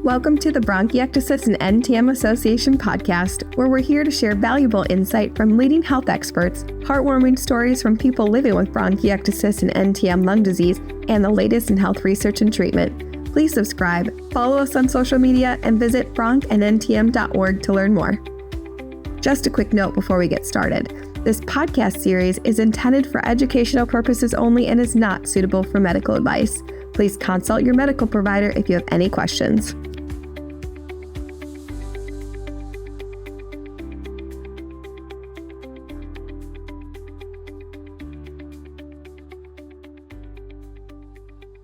Welcome to the Bronchiectasis and NTM Association podcast, where we're here to share valuable insight from leading health experts, heartwarming stories from people living with bronchiectasis and NTM lung disease, and the latest in health research and treatment. Please subscribe, follow us on social media, and visit bronchandntm.org to learn more. Just a quick note before we get started. This podcast series is intended for educational purposes only and is not suitable for medical advice. Please consult your medical provider if you have any questions.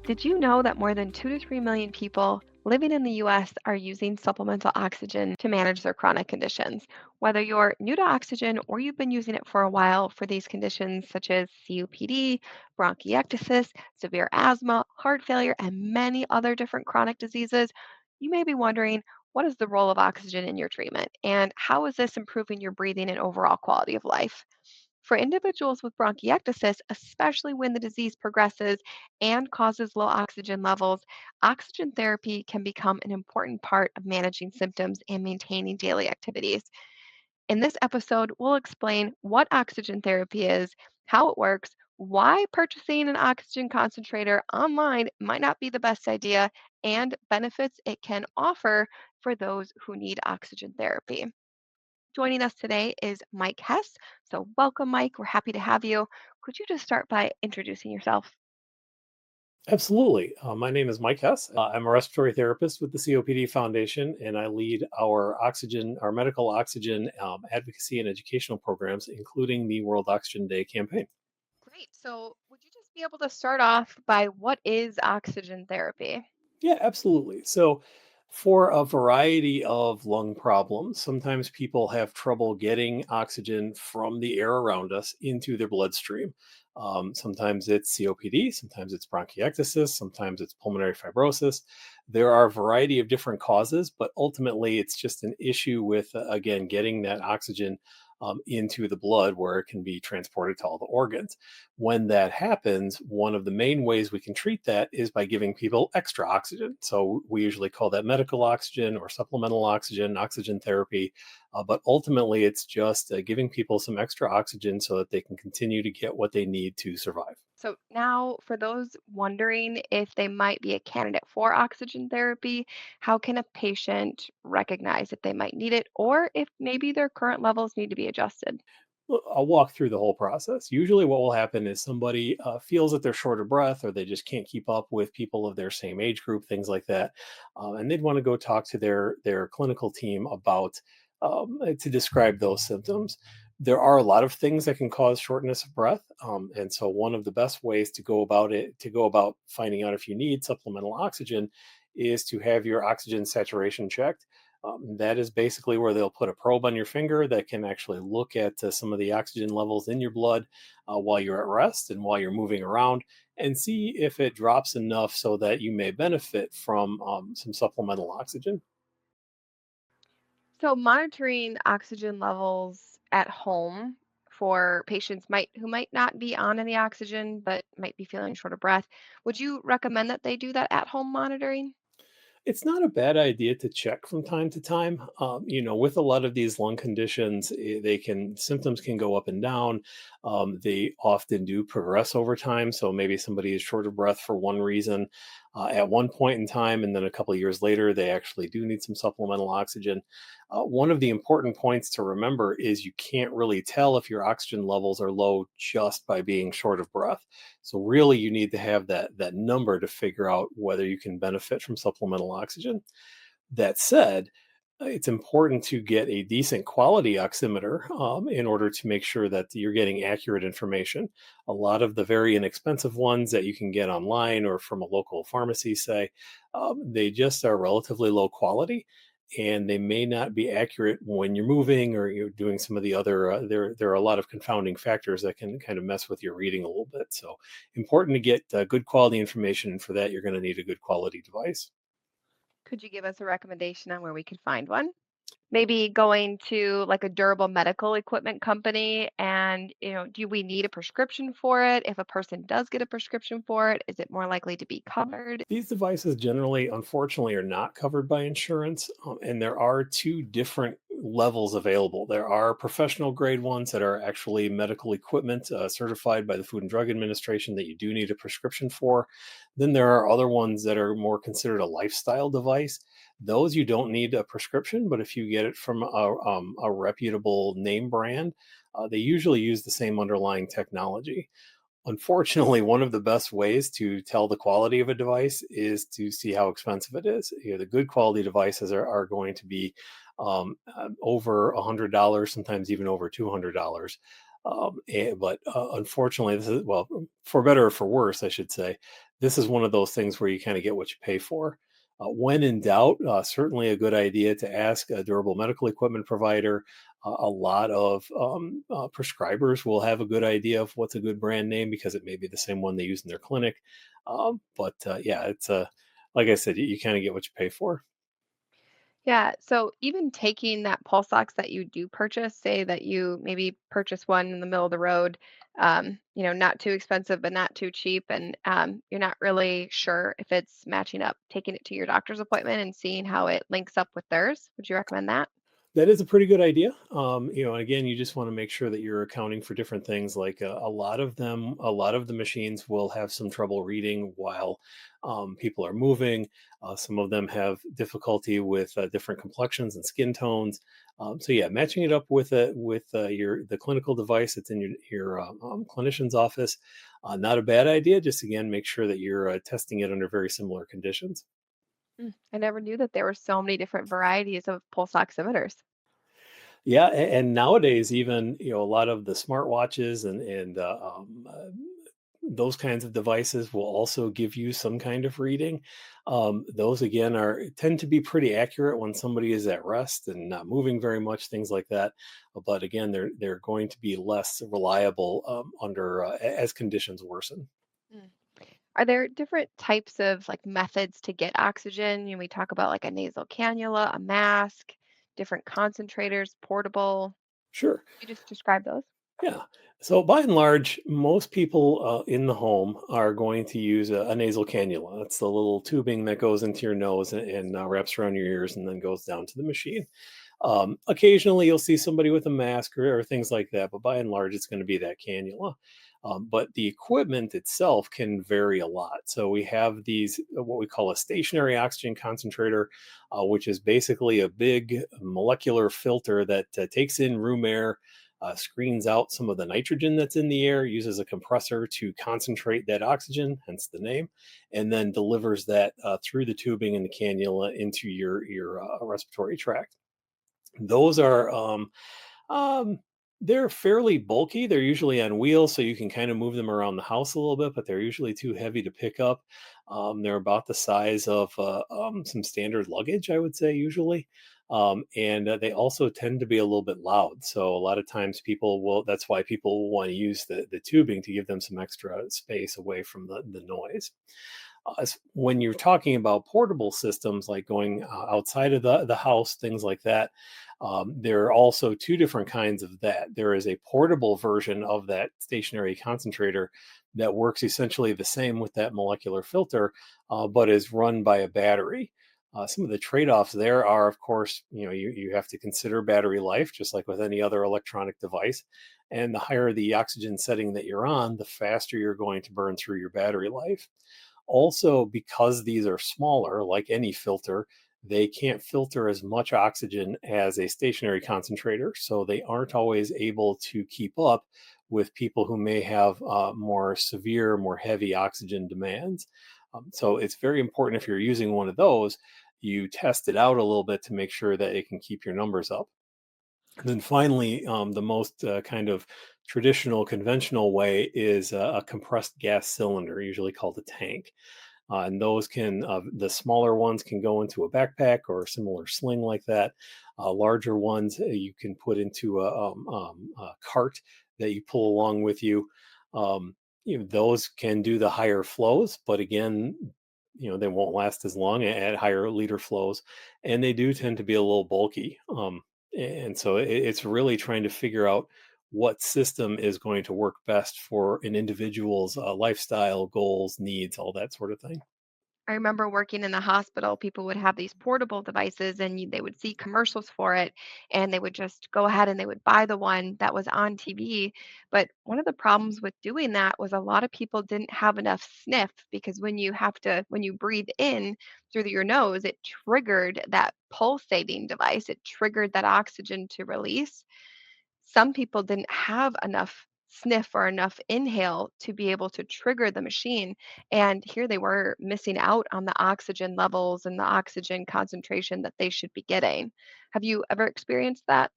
Did you know that more than 2 to 3 million people living in the US are using supplemental oxygen to manage their chronic conditions? Whether you're new to oxygen or you've been using it for a while for these conditions such as COPD, bronchiectasis, severe asthma, heart failure, and many other different chronic diseases, you may be wondering, what is the role of oxygen in your treatment? And how is this improving your breathing and overall quality of life? For individuals with bronchiectasis, especially when the disease progresses and causes low oxygen levels, oxygen therapy can become an important part of managing symptoms and maintaining daily activities. In this episode, we'll explain what oxygen therapy is, how it works, why purchasing an oxygen concentrator online might not be the best idea, and benefits it can offer for those who need oxygen therapy. Joining us today is Mike Hess. So, welcome, Mike. We're happy to have you. Could you just start by introducing yourself? Absolutely. My name is Mike Hess. I'm a respiratory therapist with the COPD Foundation, and I lead our medical oxygen advocacy and educational programs, including the World Oxygen Day campaign. Great. So, would you just be able to start off by what is oxygen therapy? Yeah, absolutely. So, for a variety of lung problems, sometimes people have trouble getting oxygen from the air around us into their bloodstream. Sometimes it's COPD, sometimes it's bronchiectasis, sometimes it's pulmonary fibrosis. There are a variety of different causes, but ultimately it's just an issue with, again, getting that oxygen into the blood where it can be transported to all the organs. When that happens, one of the main ways we can treat that is by giving people extra oxygen. So we usually call that medical oxygen or supplemental oxygen, oxygen therapy. But ultimately, it's just giving people some extra oxygen so that they can continue to get what they need to survive. So, now for those wondering if they might be a candidate for oxygen therapy, how can a patient recognize if they might need it or if maybe their current levels need to be adjusted? Well, I'll walk through the whole process. Usually, what will happen is somebody feels that they're short of breath or they just can't keep up with people of their same age group, things like that, and they'd want to go talk to their clinical team about to describe those symptoms. There are a lot of things that can cause shortness of breath, and so one of the best ways to go about finding out if you need supplemental oxygen, is to have your oxygen saturation checked. That is basically where they'll put a probe on your finger that can actually look at some of the oxygen levels in your blood while you're at rest and while you're moving around, and see if it drops enough so that you may benefit from some supplemental oxygen. So monitoring oxygen levels at home for patients might who might not be on any oxygen but might be feeling short of breath. Would you recommend that they do that at home monitoring? It's not a bad idea to check from time to time. With a lot of these lung conditions, symptoms can go up and down. They often do progress over time. So maybe somebody is short of breath for one reason at one point in time, and then a couple of years later, they actually do need some supplemental oxygen. One of the important points to remember is you can't really tell if your oxygen levels are low just by being short of breath. So really, you need to have that number to figure out whether you can benefit from supplemental oxygen. That said, it's important to get a decent quality oximeter in order to make sure that you're getting accurate information. A lot of the very inexpensive ones that you can get online or from a local pharmacy, say, they just are relatively low quality, and they may not be accurate when you're moving or you're doing some of the other. There are a lot of confounding factors that can kind of mess with your reading a little bit. So important to get good quality information, and for that, you're going to need a good quality device. Could you give us a recommendation on where we could find one? Maybe going to like a durable medical equipment company and, do we need a prescription for it? If a person does get a prescription for it, is it more likely to be covered? These devices generally, unfortunately, are not covered by insurance, and there are two different levels available. There are professional grade ones that are actually medical equipment certified by the Food and Drug Administration that you do need a prescription for. Then there are other ones that are more considered a lifestyle device. Those you don't need a prescription, but if you get it from a reputable name brand, they usually use the same underlying technology. Unfortunately, one of the best ways to tell the quality of a device is to see how expensive it is. The good quality devices are going to be over $100, sometimes even over $200. But unfortunately, this is, well, for better or for worse, I should say, this is one of those things where you kind of get what you pay for. When in doubt, certainly a good idea to ask a durable medical equipment provider. A lot of prescribers will have a good idea of what's a good brand name because it may be the same one they use in their clinic. But yeah, it's like I said, you kind of get what you pay for. Yeah, so even taking that pulse ox that you do purchase, say that you maybe purchase one in the middle of the road, not too expensive but not too cheap, and you're not really sure if it's matching up, taking it to your doctor's appointment and seeing how it links up with theirs. Would you recommend that? That is a pretty good idea. And again, you just want to make sure that you're accounting for different things. Like a lot of the machines will have some trouble reading while people are moving. Some of them have difficulty with different complexions and skin tones. So yeah, matching it up with your the clinical device that's in your clinician's office, not a bad idea. Just again, make sure that you're testing it under very similar conditions. I never knew that there were so many different varieties of pulse oximeters. Yeah, and nowadays, even a lot of the smartwatches and those kinds of devices will also give you some kind of reading. Those again are tend to be pretty accurate when somebody is at rest and not moving very much, things like that. But again, they're going to be less reliable under as conditions worsen. Mm. Are there different types of like methods to get oxygen? We talk about like a nasal cannula, a mask, different concentrators, portable. Sure. You just describe those. Yeah. So by and large, most people in the home are going to use a nasal cannula. That's the little tubing that goes into your nose and wraps around your ears and then goes down to the machine. Occasionally, you'll see somebody with a mask or things like that, but by and large, it's going to be that cannula. But the equipment itself can vary a lot. So we have these, what we call a stationary oxygen concentrator, which is basically a big molecular filter that takes in room air, screens out some of the nitrogen that's in the air, uses a compressor to concentrate that oxygen, hence the name, and then delivers that through the tubing and the cannula into your respiratory tract. Those are um, they're fairly bulky. They're usually on wheels, so you can kind of move them around the house a little bit, but they're usually too heavy to pick up. They're about the size of some standard luggage, I would say, usually. And they also tend to be a little bit loud. So a lot of times people will, that's why people will want to use the tubing to give them some extra space away from the noise. When you're talking about portable systems like going outside of the house, things like that, there are also two different kinds of that. There is a portable version of that stationary concentrator that works essentially the same with that molecular filter, but is run by a battery. Some of the trade-offs there are, of course, you have to consider battery life, just like with any other electronic device. And the higher the oxygen setting that you're on, the faster you're going to burn through your battery life. Also, because these are smaller, like any filter, they can't filter as much oxygen as a stationary concentrator. So they aren't always able to keep up with people who may have more severe, more heavy oxygen demands. So it's very important if you're using one of those, you test it out a little bit to make sure that it can keep your numbers up. And then finally, the most kind of traditional, conventional way is a compressed gas cylinder, usually called a tank. And those the smaller ones can go into a backpack or a similar sling like that. Larger ones you can put into a cart that you pull along with you. Those can do the higher flows, but again, they won't last as long at higher liter flows, and they do tend to be a little bulky. And so it's really trying to figure out what system is going to work best for an individual's lifestyle, goals, needs, all that sort of thing. I remember working in the hospital, people would have these portable devices and they would see commercials for it and they would just go ahead and they would buy the one that was on TV. But one of the problems with doing that was a lot of people didn't have enough sniff because when you breathe in through your nose, it triggered that pulsating device, it triggered that oxygen to release. Some people didn't have enough sniff or enough inhale to be able to trigger the machine. And here they were missing out on the oxygen levels and the oxygen concentration that they should be getting. Have you ever experienced that?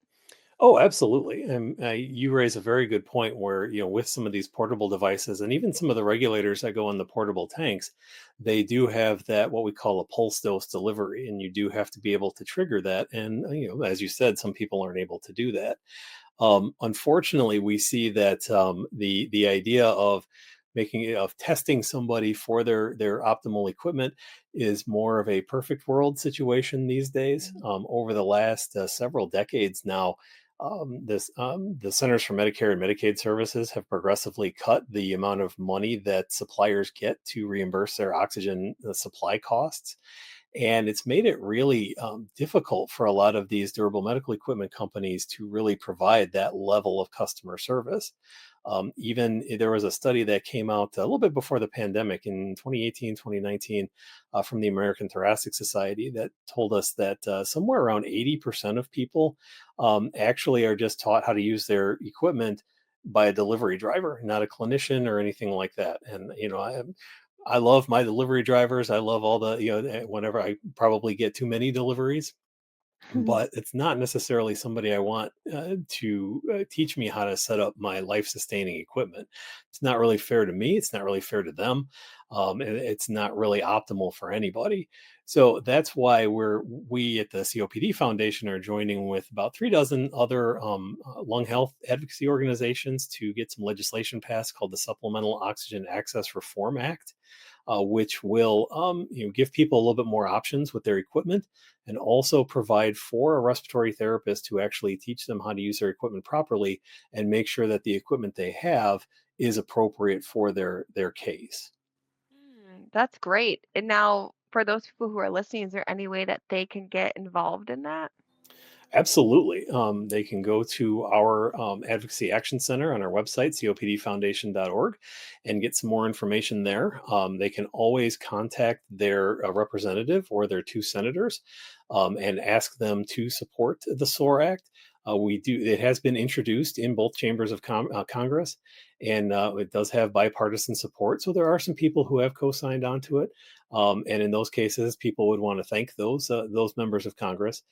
Oh, absolutely. And you raise a very good point where, with some of these portable devices and even some of the regulators that go on the portable tanks, they do have that what we call a pulse dose delivery. And you do have to be able to trigger that. And, as you said, some people aren't able to do that. Unfortunately, we see that the idea of testing somebody for their optimal equipment is more of a perfect world situation these days. Mhm. Over the last several decades now, the Centers for Medicare and Medicaid Services have progressively cut the amount of money that suppliers get to reimburse their oxygen supply costs, and it's made it really difficult for a lot of these durable medical equipment companies to really provide that level of customer service. There was a study that came out a little bit before the pandemic in 2018, 2019, from the American Thoracic Society that told us that somewhere around 80% of people actually are just taught how to use their equipment by a delivery driver, not a clinician or anything like that. And, I love my delivery drivers. I love all whenever I probably get too many deliveries, but it's not necessarily somebody I want to teach me how to set up my life sustaining equipment. It's not really fair to me. It's not really fair to them. And it's not really optimal for anybody. So that's why we at the COPD Foundation are joining with about 3 dozen other lung health advocacy organizations to get some legislation passed called the Supplemental Oxygen Access Reform Act, which will give people a little bit more options with their equipment and also provide for a respiratory therapist to actually teach them how to use their equipment properly and make sure that the equipment they have is appropriate for their case. That's great. And now, for those people who are listening, is there any way that they can get involved in that? Absolutely. They can go to our Advocacy Action Center on our website, copdfoundation.org, and get some more information there. They can always contact their representative or their two senators and ask them to support the SOAR Act. It has been introduced in both chambers of Congress, and it does have bipartisan support. So there are some people who have co signed onto it. And in those cases, people would want to thank those members of Congress.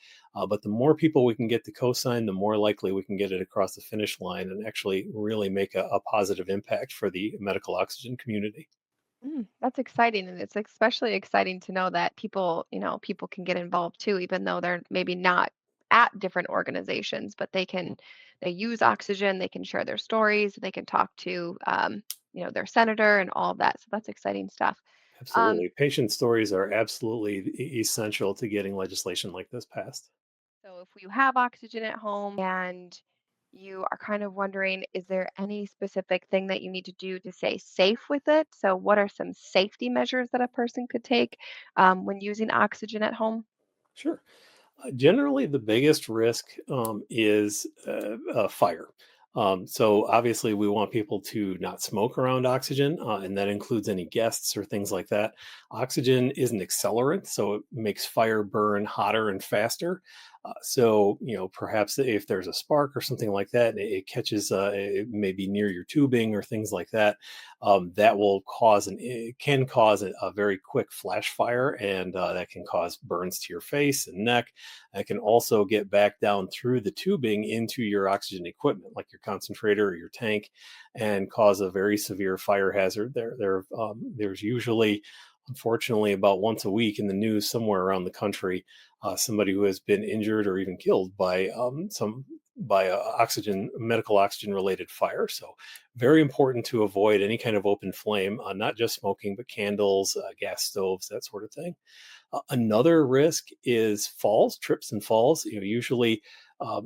But the more people we can get to co-sign, the more likely we can get it across the finish line and actually really make a positive impact for the medical oxygen community. That's exciting, and it's especially exciting to know that people can get involved too, even though they're maybe not at different organizations, but they use oxygen, they can share their stories, they can talk to their senator and all of that. So that's exciting stuff. Um, Absolutely. Patient stories are absolutely essential to getting legislation like this passed. so if you have oxygen at home and you are kind of wondering, is there any specific thing that you need to do to stay safe with it? So what are some safety measures that a person could take when using oxygen at home? Sure. Generally, the biggest risk is fire. So obviously, we want people to not smoke around oxygen, and that includes any guests or things like that. Oxygen is an accelerant, so it makes fire burn hotter and faster. So perhaps if there's a spark or something like that, and it catches, it may be near your tubing or things like that. That will it can cause a very quick flash fire, and that can cause burns to your face and neck. It can also get back down through the tubing into your oxygen equipment, like your concentrator or your tank, and cause a very severe fire hazard. There's usually, unfortunately, about once a week in the news somewhere around the country, somebody who has been injured or even killed by some by a oxygen medical oxygen related fire. So very important to avoid any kind of open flame, not just smoking, but candles, gas stoves, that sort of thing. Another risk is falls, trips and falls. Usually,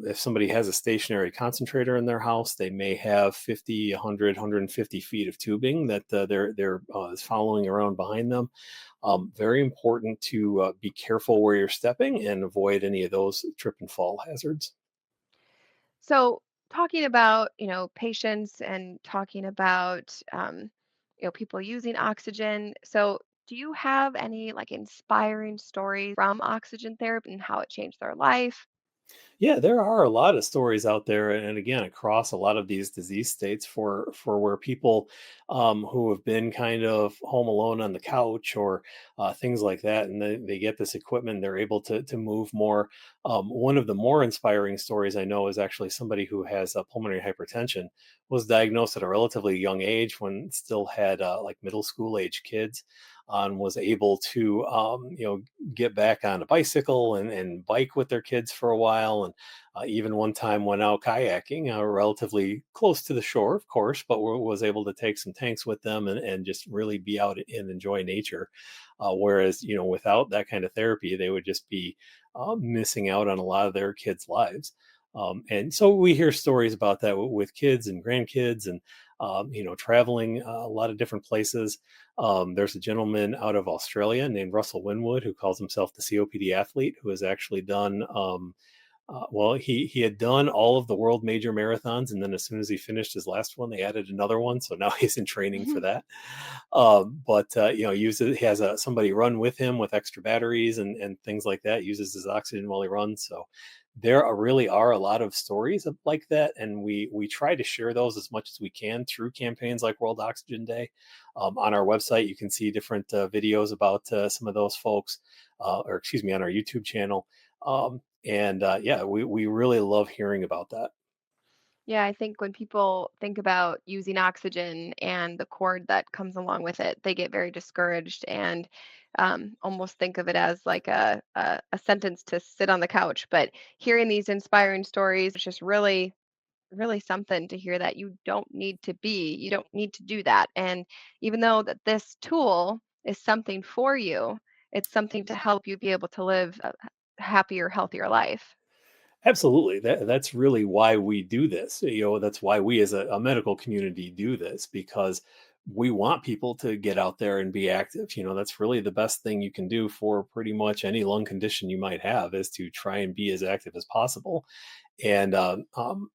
if somebody has a stationary concentrator in their house, they may have 50, 100, 150 feet of tubing that they're is following around behind them. Very important to be careful where you're stepping and avoid any of those trip and fall hazards. So, talking about, patients and talking about, people using oxygen. So, do you have any like inspiring stories from oxygen therapy and how it changed their life? Yeah, there are a lot of stories out there, and again, across a lot of these disease states for where people who have been kind of home alone on the couch or things like that, and they get this equipment, they're able to move more. One of the more inspiring stories I know is actually somebody who has pulmonary hypertension, was diagnosed at a relatively young age when still had like middle school age kids, and was able to get back on a bicycle and bike with their kids for a while, and even one time went out kayaking, relatively close to the shore, of course, but was able to take some tanks with them and just really be out and enjoy nature. Whereas, without that kind of therapy, they would just be missing out on a lot of their kids' lives. And so we hear stories about that with kids and grandkids and, traveling a lot of different places. There's a gentleman out of Australia named Russell Winwood who calls himself the COPD athlete, who has actually done well, he had done all of the world major marathons, and then as soon as he finished his last one, they added another one. So now he's in training for that. But he has somebody run with him with extra batteries and things like that. Uses his oxygen while he runs. So really are a lot of stories like that, and we try to share those as much as we can through campaigns like World Oxygen Day. On our website, you can see different videos about some of those folks, or excuse me, on our YouTube channel. And yeah, we really love hearing about that. Yeah, I think when people think about using oxygen and the cord that comes along with it, they get very discouraged and almost think of it as like a sentence to sit on the couch. But hearing these inspiring stories, it's just really something to hear that you don't need to do that. And even though that this tool is something for you, it's something to help you be able to live a happier, healthier life. Absolutely. That's really why we do this. That's why we as a medical community do this, because we want people to get out there and be active. That's really the best thing you can do for pretty much any lung condition you might have, is to try and be as active as possible. And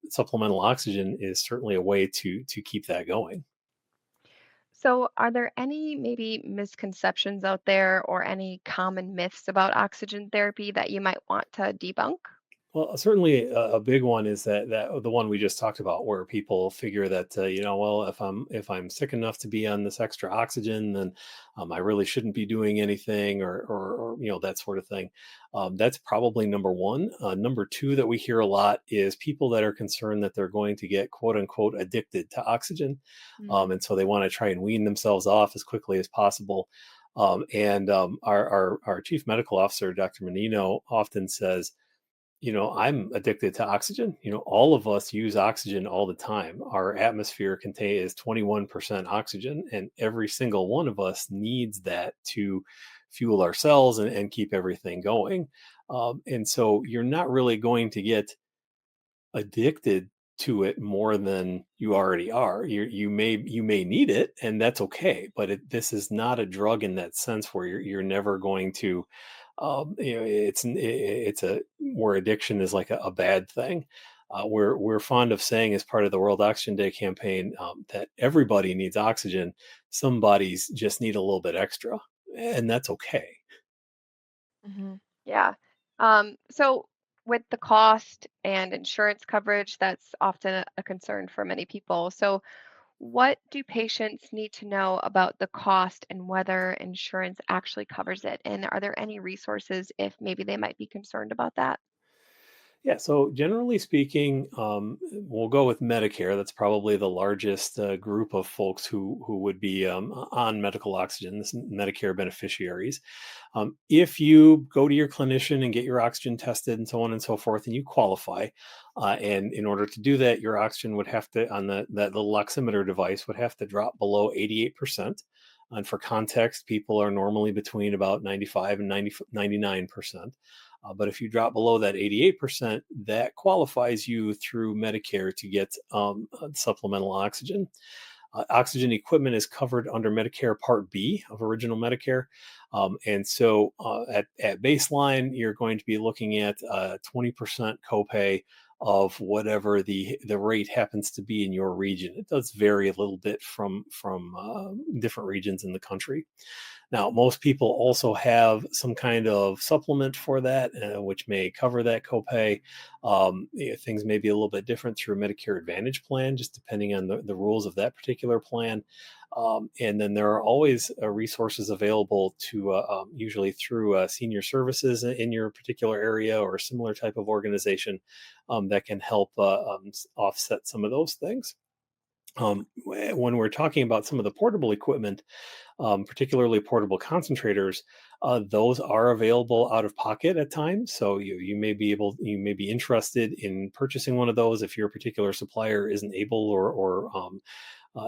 supplemental oxygen is certainly a way to keep that going. So, are there any maybe misconceptions out there or any common myths about oxygen therapy that you might want to debunk? Well, certainly a big one is that the one we just talked about, where people figure that well, if I'm sick enough to be on this extra oxygen, then I really shouldn't be doing anything, or that sort of thing. That's probably number one. Number two that we hear a lot is people that are concerned that they're going to get quote unquote addicted to oxygen, Mm. and so they want to try and wean themselves off as quickly as possible. And our chief medical officer, Dr. Menino, often says, I'm addicted to oxygen. All of us use oxygen all the time. Our atmosphere is 21% oxygen, and every single one of us needs that to fuel our cells and keep everything going. And so you're not really going to get addicted to it more than you already are. You may need it, and that's okay. But this is not a drug in that sense where you're never going to. It's a where addiction is like a bad thing. We're fond of saying, as part of the World Oxygen Day campaign, that everybody needs oxygen. Some bodies just need a little bit extra, and that's okay. Yeah. So, with the cost and insurance coverage, that's often a concern for many people. So, what do patients need to know about the cost and whether insurance actually covers it? And are there any resources if maybe they might be concerned about that? Yeah, so generally speaking, we'll go with Medicare. That's probably the largest group of folks who would be on medical oxygen. This is Medicare beneficiaries. If you go to your clinician and get your oxygen tested and so on and so forth, and you qualify, and in order to do that, your oxygen would have to on that little oximeter device would have to drop below 88%. And for context, people are normally between about 95 and 99%. But if you drop below that 88%, that qualifies you through Medicare to get supplemental oxygen. Oxygen equipment is covered under Medicare Part B of Original Medicare. And so at baseline, you're going to be looking at 20% copay of whatever the rate happens to be in your region. It does vary a little bit from different regions in the country. Now, most people also have some kind of supplement for that, which may cover that copay. Things may be a little bit different through a Medicare Advantage plan, just depending on the rules of that particular plan. And then there are always resources available to usually through senior services in your particular area or a similar type of organization that can help offset some of those things. When we're talking about some of the portable equipment, particularly portable concentrators, those are available out of pocket at times. So you may be interested in purchasing one of those if your particular supplier isn't able or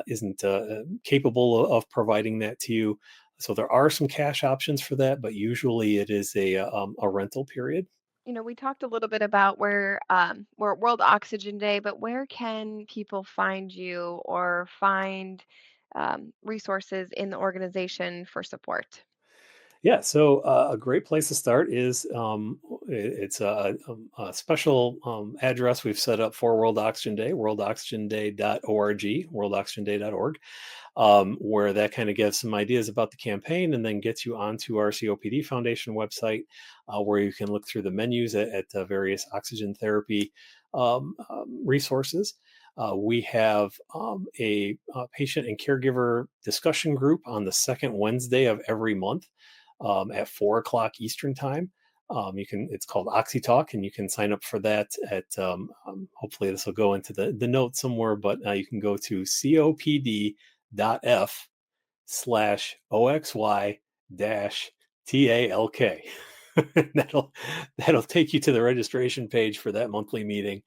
isn't capable of providing that to you. So there are some cash options for that, but usually it is a rental period. We talked a little bit about where we're at World Oxygen Day, but where can people find you or find resources in the organization for support? Yeah, so a great place to start is it's a special address we've set up for World Oxygen Day, worldoxygenday.org, worldoxygenday.org, where that kind of gives some ideas about the campaign and then gets you onto our COPD Foundation website, where you can look through the menus at various oxygen therapy resources. We have a patient and caregiver discussion group on the second Wednesday of every month at 4 o'clock Eastern time. It's called Oxy Talk, and you can sign up for that at, hopefully this will go into the notes somewhere, but you can go to copd.f/OXY-TALK. That'll take you to the registration page for that monthly meeting.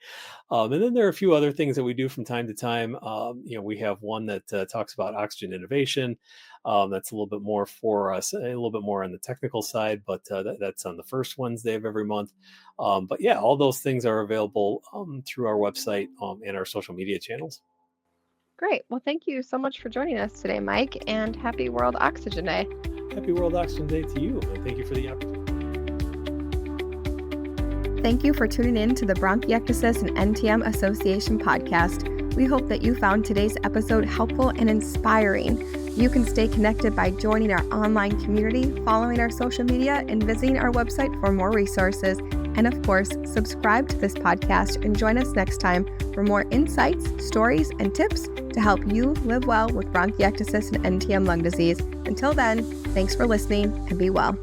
And then there are a few other things that we do from time to time. We have one that talks about oxygen innovation. That's a little bit more for us, a little bit more on the technical side, but that's on the first Wednesday of every month. But yeah, all those things are available through our website and our social media channels. Great. Well, thank you so much for joining us today, Mike, and happy World Oxygen Day. Happy World Oxygen Day to you, and thank you for the opportunity. Thank you for tuning in to the Bronchiectasis and NTM Association podcast. We hope that you found today's episode helpful and inspiring. You can stay connected by joining our online community, following our social media, and visiting our website for more resources. And of course, subscribe to this podcast and join us next time for more insights, stories, and tips to help you live well with bronchiectasis and NTM lung disease. Until then, thanks for listening and be well.